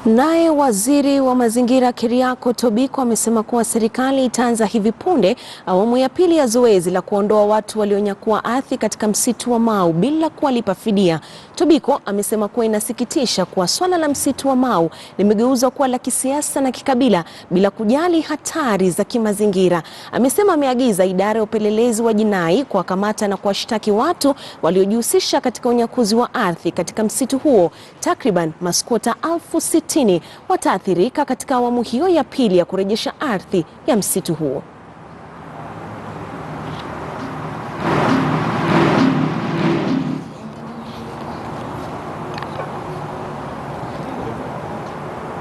Naye waziri wa mazingira Keriako Tobiko amesema kuwa serikali itaanza hivi punde awamu ya pili ya zoezi la kuondoa watu walionyakua ardhi katika msitu wa Mau bila kuwalipa fidia. Tobiko amesema kuwa inasikitisha kuwa swala la msitu wa Mau limegeuzwa kuwa la kisiasa na kikabila bila kujali hatari za kimazingira. Amesema ameagiza idara ya upelelezi wa jinai kuwakamata na kuwashtaki watu waliojihusisha katika unyakuzi wa ardhi katika msitu huo. Takriban maskota 60,000 wataathirika katika awamu hiyo ya pili ya kurejesha ardhi ya msitu huo.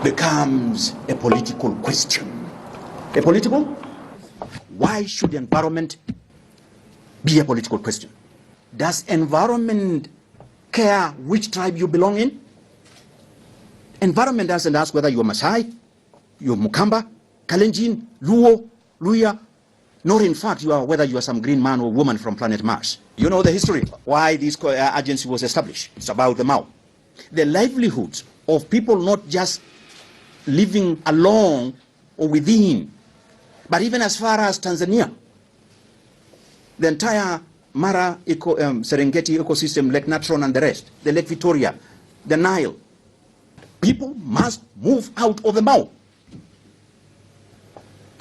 Becomes a political question. A political? Why should environment be a political question? Does environment care which tribe you belong in? Environment doesn't ask whether you're Maasai, you're Mukamba, Kalenjin, Luo, Luya, nor in fact whether you are some green man or woman from planet Mars. You know the history, why this agency was established. It's about the Mau. The livelihoods of people not just living along or within, but even as far as Tanzania. The entire Mara Serengeti ecosystem, Lake Natron and the rest, the Lake Victoria, the Nile. People must move out of the Mau.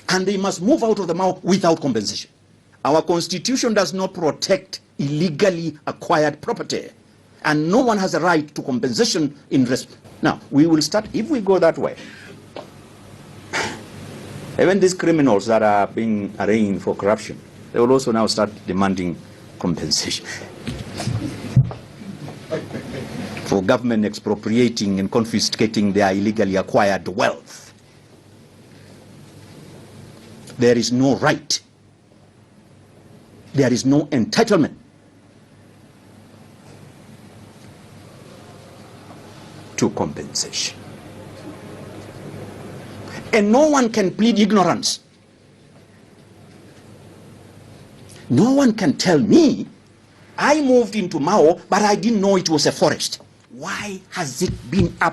And they must move out of the Mau without compensation. Our constitution does not protect illegally acquired property. And no one has a right to compensation in respect. Now, we will start, if we go that way, even these criminals that are being arraigned for corruption, they will also now start demanding compensation for government expropriating and confiscating their illegally acquired wealth. There is no right. There is no entitlement to compensation. And no one can plead ignorance. No one can tell me, I moved into Mau, but I didn't know it was a forest. Why has it been up